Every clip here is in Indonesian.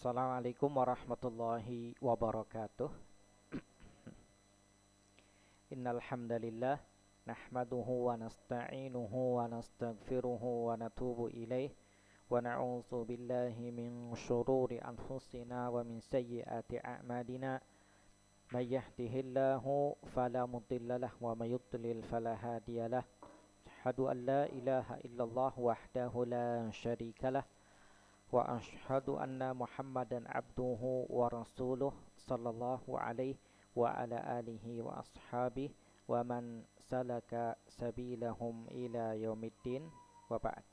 Assalamualaikum warahmatullahi wabarakatuh. Innal hamdalillah nahmaduhu wa nasta'inuhu wa nastaghfiruhu wa natubu ilaih wa na'udzu billahi min shururi anfusina wa min sayyiati a'malina. May yahdihillahu fala mudhillalah wa may yudlil fala hadiyalah. Asyhadu an la ilaha illallah wahdahu la syarikalah wa ashhadu anna Muhammadan abduhu wa rasuluh sallallahu alaihi wa ala alihi wa ashabihi wa man salaka sabilahum ila yaumiddin wa ba'd.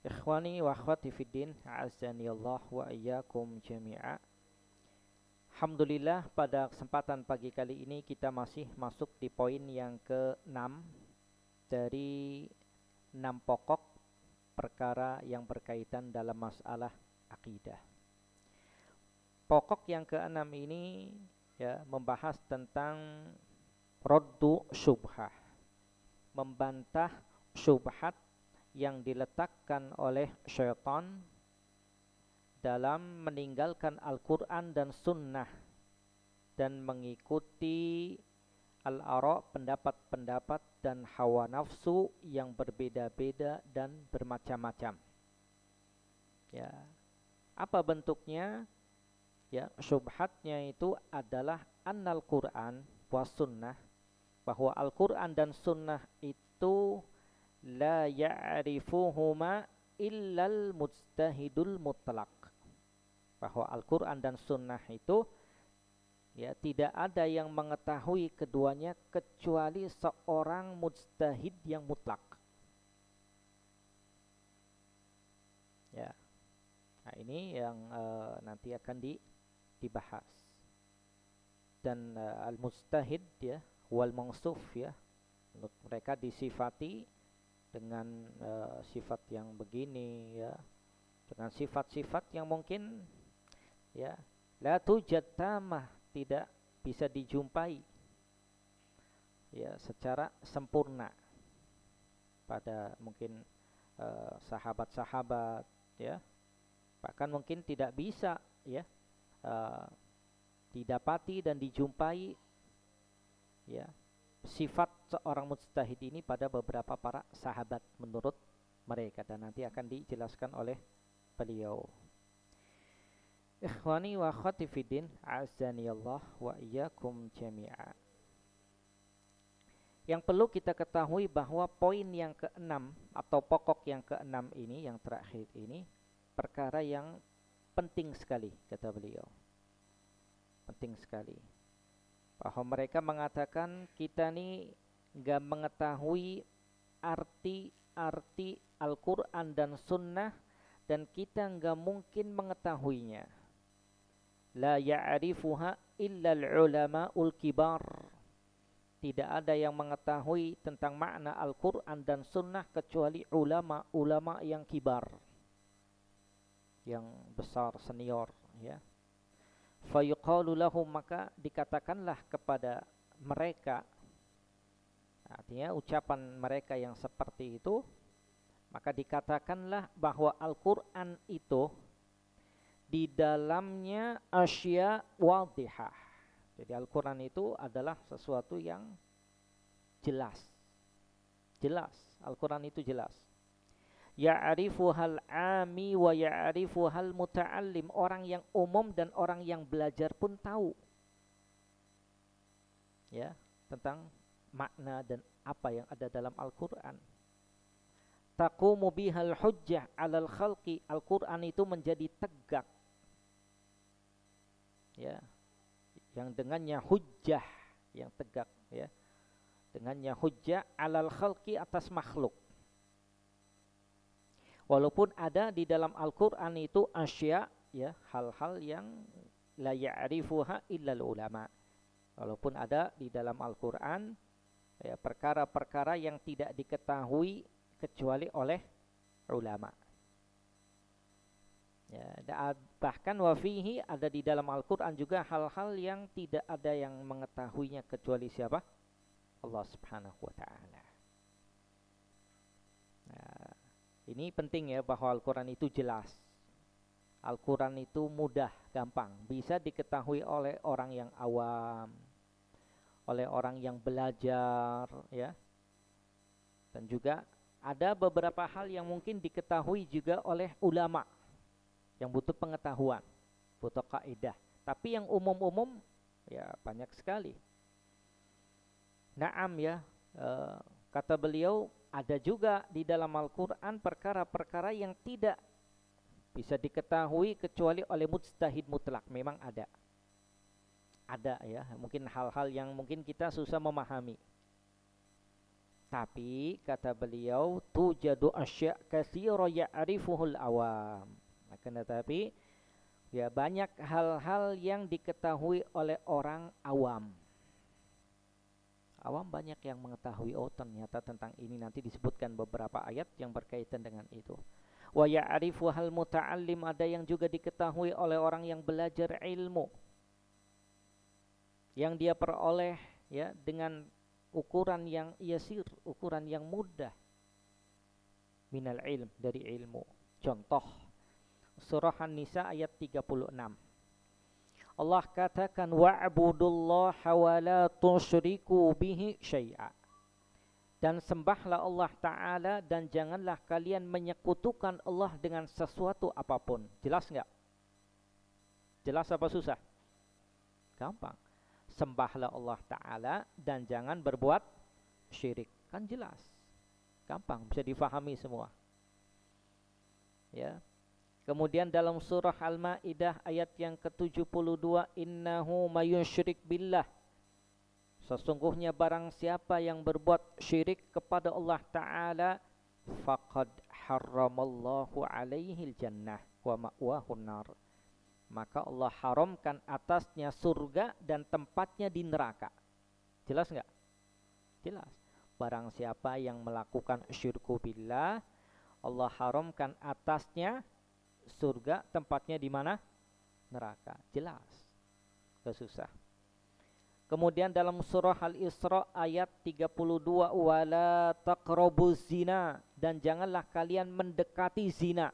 Ikhwani wa akhwati fiddin, a'azzani Allah wa iyyakum jami'a. Alhamdulillah, pada kesempatan pagi kali ini kita masih masuk di poin yang ke-6 dari 6 pokok perkara yang berkaitan dalam masalah akidah. Pokok yang keenam ini membahas tentang raddu syubhah, membantah syubhat yang diletakkan oleh syaitan dalam meninggalkan Al-Quran dan Sunnah dan mengikuti al-ara', pendapat-pendapat dan hawa nafsu yang berbeda-beda dan bermacam-macam. Ya, apa bentuknya? Ya, syubhatnya itu adalah annal Quran wa sunnah, bahwa Al-Quran dan Sunnah itu la ya'rifuhuma illal mujtahidul mutlaq, bahwa Al-Quran dan Sunnah itu tidak ada yang mengetahui keduanya kecuali seorang mujtahid yang mutlak. Ya, nah ini yang nanti akan dibahas. Dan al-mujtahid wal mausuf menurut mereka disifati dengan sifat yang begini dengan sifat-sifat yang mungkin la tujad tamah, tidak bisa dijumpai secara sempurna pada mungkin sahabat-sahabat bahkan mungkin tidak bisa didapati dan dijumpai sifat seorang mujtahid ini pada beberapa para sahabat menurut mereka, dan nanti akan dijelaskan oleh beliau. Ikhwani wa akhwati fiddin, a'azzani Allah wa iyyakum jami'a. Yang perlu kita ketahui bahwa poin yang keenam atau pokok yang keenam ini, yang terakhir ini, perkara yang penting sekali, kata beliau. Penting sekali. Bahwa mereka mengatakan kita nih gak mengetahui arti-arti Al-Quran dan Sunnah, dan kita gak mungkin mengetahuinya. La ya'rifuha illal ulama'ul kibar. Tidak ada yang mengetahui tentang makna Al-Quran dan Sunnah kecuali ulama-ulama yang kibar, yang besar, senior. Fayuqalu lahum, maka dikatakanlah kepada mereka, artinya ucapan mereka yang seperti itu, maka dikatakanlah bahwa Al-Quran itu di dalamnya asya wadihah. Jadi Al-Quran itu adalah sesuatu yang jelas. Jelas, Al-Quran itu jelas. Ya'rifuhal ami wa ya'rifuhal muta'allim. Orang yang umum dan orang yang belajar pun tahu tentang makna dan apa yang ada dalam Al-Quran. Taqumu bihal hujjah 'alal khalqi. Al-Quran itu menjadi tegak, yang dengannya hujjah, yang tegak, dengannya hujjah 'alal khalqi, atas makhluk. Walaupun ada di dalam Al-Quran itu asya, hal-hal yang la ya'rifuha illal ulama. Walaupun ada di dalam Al-Quran perkara-perkara yang tidak diketahui kecuali oleh ulama. Bahkan wafihi, ada di dalam Al-Quran juga hal-hal yang tidak ada yang mengetahuinya kecuali siapa? Allah Subhanahu wa ta'ala. Ini penting bahwa Al-Quran itu jelas. Al-Quran itu mudah, gampang, bisa diketahui oleh orang yang awam, oleh orang yang belajar, ya. Dan juga ada beberapa hal yang mungkin diketahui juga oleh ulama yang butuh pengetahuan, butuh kaidah. Tapi yang umum-umum ya banyak sekali. Naam ya, kata beliau ada juga di dalam Al-Quran perkara-perkara yang tidak bisa diketahui kecuali oleh mujtahid mutlak. Memang ada ya, mungkin hal-hal yang mungkin kita susah memahami. Tapi kata beliau tujadu asya' katsira ya'rifuhul awam. Akan tetapi ya banyak hal-hal yang diketahui oleh orang awam. Awam banyak yang mengetahui, oh ternyata tentang ini nanti disebutkan beberapa ayat yang berkaitan dengan itu. Wa ya'rifu hal muta'allim, ada yang juga diketahui oleh orang yang belajar ilmu, yang dia peroleh ya dengan ukuran yang yasir, ukuran yang mudah, minal ilm, dari ilmu. Contoh surah An-Nisa ayat 36. Allah katakan wa'budullaha wa la tusyriku bihi syai'a. Dan sembahlah Allah Ta'ala dan janganlah kalian menyekutukan Allah dengan sesuatu apapun. Jelas enggak? Jelas apa susah? Gampang. Sembahlah Allah Ta'ala dan jangan berbuat syirik. Kan jelas. Gampang, bisa difahami semua. Ya. Kemudian dalam surah Al-Maidah ayat yang ke-72, innahu mayusyrik billah. Sesungguhnya barang siapa yang berbuat syirik kepada Allah Ta'ala, faqad harramallahu alaihil jannah wa ma'wahun nar. Maka Allah haramkan atasnya surga dan tempatnya di neraka. Jelas enggak? Jelas. Barang siapa yang melakukan syirku billah, Allah haramkan atasnya surga, tempatnya di mana? Neraka. Jelas. Gak susah. Kemudian dalam surah Al-Isra ayat 32, wala taqrabuz zina, dan janganlah kalian mendekati zina.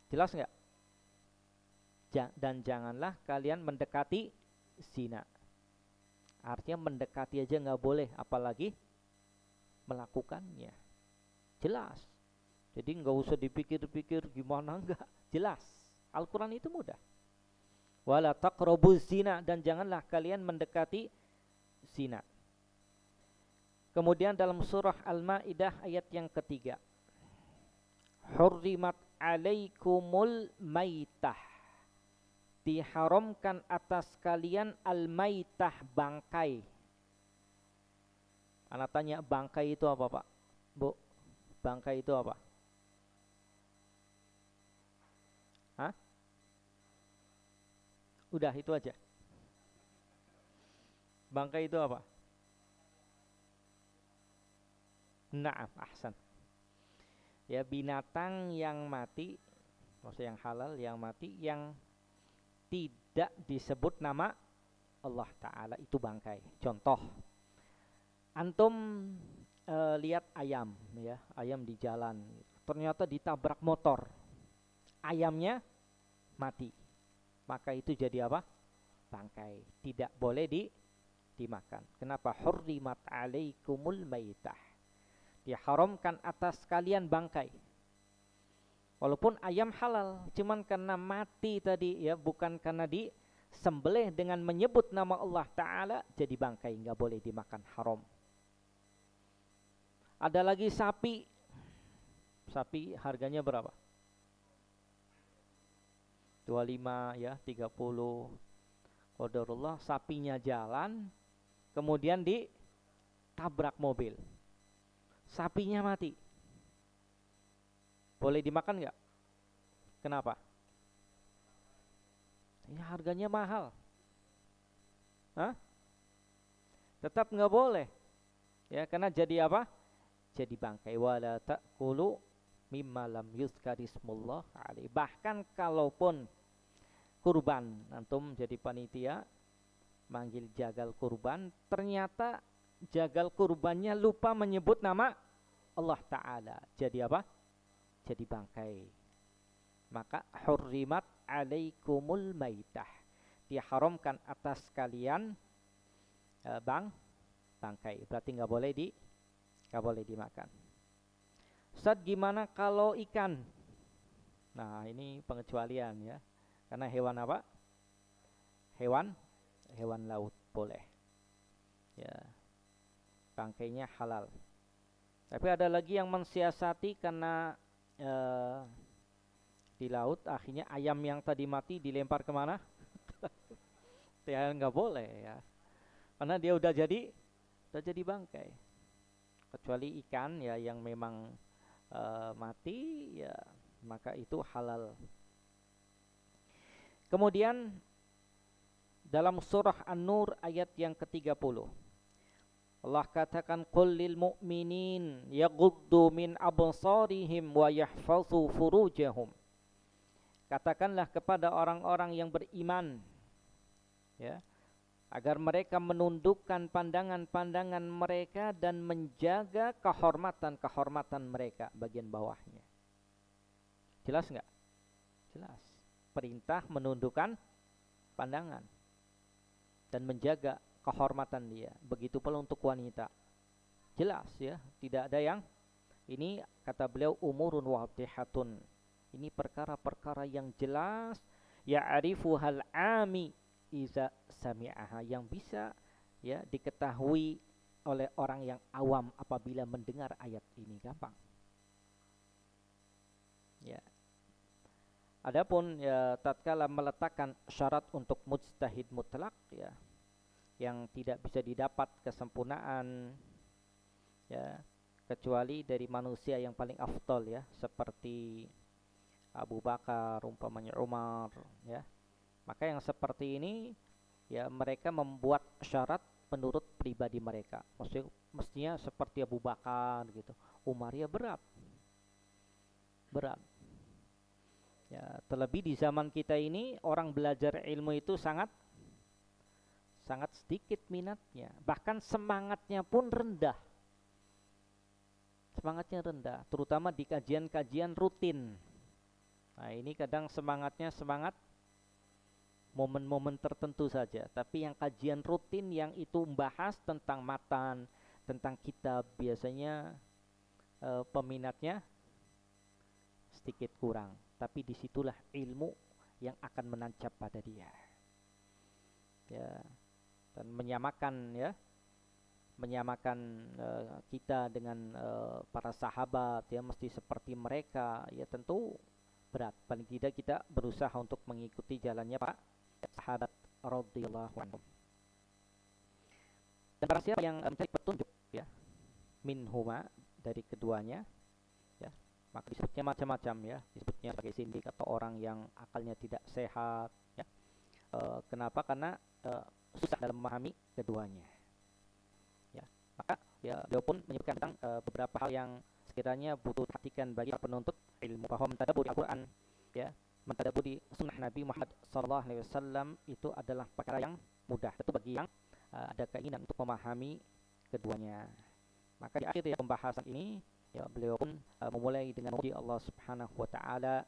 Jelas enggak? Dan janganlah kalian mendekati zina. Artinya mendekati aja nggak boleh, apalagi melakukannya. Jelas. Jadi nggak usah dipikir-pikir gimana, enggak. Jelas. Al-Quran itu mudah. Wala taqrabuz zina, dan janganlah kalian mendekati zina. Kemudian dalam surah Al-Maidah ayat yang ketiga, hurrimat alaikumul maitah, diharamkan atas kalian al-maitah, bangkai. Anak tanya, bangkai itu apa Pak? Bu, bangkai itu apa? Hah? Udah itu aja. Bangkai itu apa? Naam, ahsan. Ya, binatang yang mati, maksudnya yang halal, yang mati, yang tidak disebut nama Allah Ta'ala, itu bangkai. Contoh, antum lihat ayam, ya, ayam di jalan, ternyata ditabrak motor, ayamnya mati, maka itu jadi apa? Bangkai, tidak boleh dimakan. Kenapa? Hurrimat alaikumul maitah, diharamkan atas kalian bangkai. Walaupun ayam halal, cuman karena mati tadi ya, bukan karena disembelih dengan menyebut nama Allah Ta'ala, jadi bangkai, nggak boleh dimakan, haram. Ada lagi sapi. Sapi harganya berapa? 25 ya, 30. Qadarullah, sapinya jalan, kemudian ditabrak mobil, sapinya mati. Boleh dimakan nggak? Kenapa? Ya harganya mahal. Hah? Tetap nggak boleh. Ya, karena jadi apa? Jadi bangkai. Wala ta'kulu mimma lam yuzkarismullah alaihi. Bahkan kalaupun kurban, antum jadi panitia manggil jagal kurban, ternyata jagal kurbannya lupa menyebut nama Allah Ta'ala, jadi apa? Jadi bangkai. maka hurrimat alaikumul maitah, diharamkan atas kalian bangkai, berarti nggak boleh dimakan. Ustaz, gimana kalau ikan? Nah, ini pengecualian ya, karena hewan apa? Hewan laut boleh ya, bangkainya halal. Tapi ada lagi yang mensiasati karena di laut, akhirnya ayam yang tadi mati dilempar kemana? Ya nggak boleh ya, karena dia udah jadi bangkai. Kecuali ikan ya yang memang mati ya, maka itu halal. Kemudian dalam surah An-Nur ayat yang ke-30, Allah katakan, qul lil mu'minin yaghuddu min absarihim wa yahfazu furujahum. Katakanlah kepada orang-orang yang beriman ya, agar mereka menundukkan pandangan-pandangan mereka dan menjaga kehormatan-kehormatan mereka bagian bawahnya. Jelas nggak? Jelas. Perintah menundukkan pandangan dan menjaga kehormatan dia. Begitu pula untuk wanita. Jelas ya, tidak ada yang ini, kata beliau, umurun wadihatun. Ini perkara-perkara yang jelas, ya'rifuhal ami iza sami'aha, yang bisa ya diketahui oleh orang yang awam apabila mendengar ayat ini, gampang. Ya. Adapun ya, tatkala meletakkan syarat untuk mujtahid mutlak ya, yang tidak bisa didapat kesempurnaan ya, kecuali dari manusia yang paling afdal ya, seperti Abu Bakar, umpamanya Umar ya. Maka yang seperti ini ya, mereka membuat syarat menurut pribadi mereka. Maksudnya mestinya seperti Abu Bakar gitu. Umar ya berat. Ya, terlebih di zaman kita ini orang belajar ilmu itu sangat sedikit minatnya. Bahkan semangatnya pun rendah. Semangatnya rendah, terutama di kajian-kajian rutin. Nah, ini kadang semangatnya semangat momen-momen tertentu saja. Tapi yang kajian rutin yang itu membahas tentang matan, tentang kitab, biasanya peminatnya sedikit kurang. Tapi disitulah ilmu yang akan menancap pada dia. Ya, dan menyamakan kita dengan para sahabat ya, mesti seperti mereka ya, tentu berat. Paling tidak kita berusaha untuk mengikuti jalannya Pak sahabat radhiyallahu anhum. Dan barang siapa yang mencari petunjuk ya, minhuma, dari keduanya ya, maka disebutnya macam-macam ya, disebutnya sebagai sindik atau orang yang akalnya tidak sehat ya. Kenapa? Karena susah dalam memahami keduanya ya. Maka ya, beliau pun menyebutkan tentang beberapa hal yang sekiranya butuh perhatikan bagi penuntut ilmu, bahwa mentadabburi Al-Quran ya, mentadabburi sunnah Nabi Muhammad SAW itu adalah perkara yang mudah, tentu bagi yang ada keinginan untuk memahami keduanya. Maka di akhir ya pembahasan ini ya, beliau pun memulai dengan memuji Allah Subhanahu wa taala,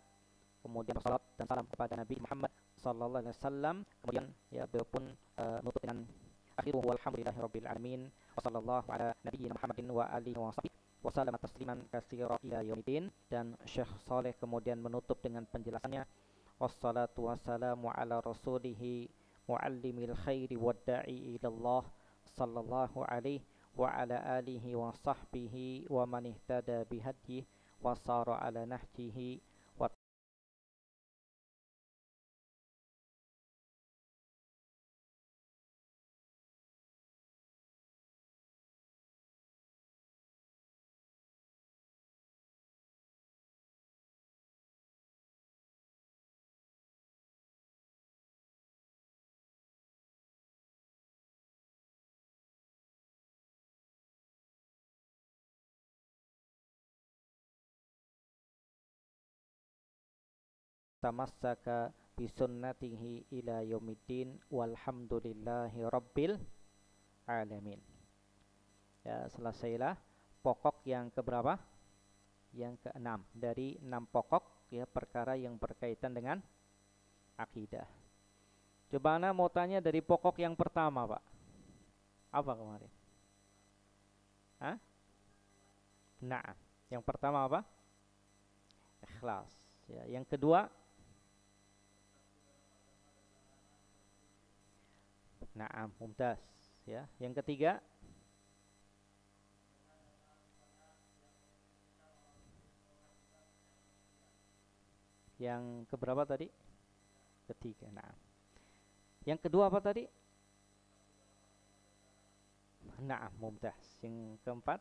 kemudian salat dan salam kepada Nabi Muhammad SAW, kemudian ya beliau pun menutup dengan akhiruhu walhamdulillahirabbil alamin wa sallallahu ala nabiyyina Muhammadin wa alihi wa sahbihi wa sallama tasliman katsira ila yaumiddin. Dan Syekh Saleh kemudian menutup dengan penjelasannya, wassalatu wassalamu ala rasulihi muallimil khairi wad da'i ila Allah sallallahu alaihi wa ala alihi wa sahbihi wa man ihtada bihadyihi wa sara ala nahjihi wa tamassaka bisunnatihi ila yaumiddin walhamdulillahi rabbil alamin. Ya, selesailah pokok yang keberapa? Yang keenam dari 6 pokok ya perkara yang berkaitan dengan akidah. Coba Ana mau tanya dari pokok yang pertama, Pak. Apa kemarin? Hah? Nah, yang pertama apa? Ikhlas. Ya, yang kedua, na'am, mumtaz. Ya, yang ketiga, yang keberapa tadi? Ketiga. Nah, yang kedua apa tadi? Na'am, mumtaz. Yang keempat,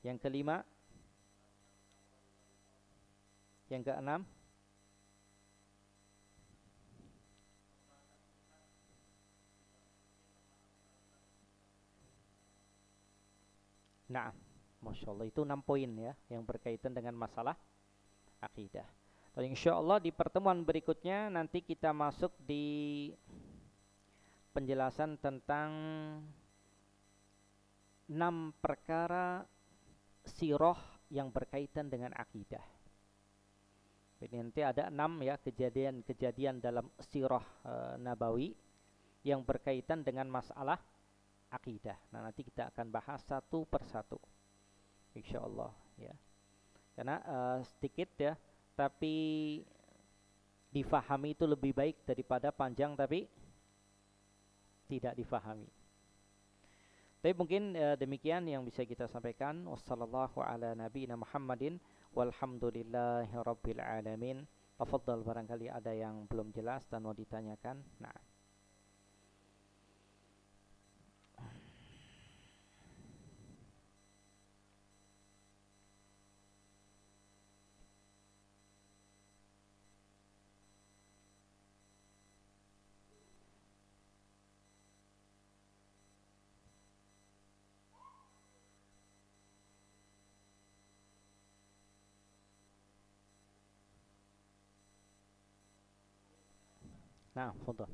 yang kelima, yang keenam, na'am. Masya Allah, itu 6 poin ya yang berkaitan dengan masalah akidah. Dan insya Allah di pertemuan berikutnya nanti kita masuk di penjelasan tentang 6 perkara sirah yang berkaitan dengan akidah. Jadi nanti ada 6 ya kejadian-kejadian dalam sirah Nabawi yang berkaitan dengan masalah akidah. Nah, nanti kita akan bahas satu persatu, insya Allah ya. Karena sedikit ya, tapi difahami itu lebih baik daripada panjang tapi tidak difahami. Tapi mungkin demikian yang bisa kita sampaikan. Wassallallahu ala nabiyina Muhammadin walhamdulillahi rabbil alamin. Tafadhal, barangkali ada yang belum jelas dan mau ditanyakan. Nah. Nah, foto.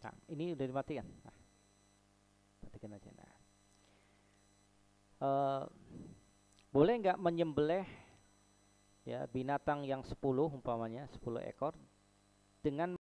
Nah, ini udah dimatikan. Nah, matikan aja. Nah, boleh nggak menyembelih ya binatang yang 10 umpamanya 10 ekor dengan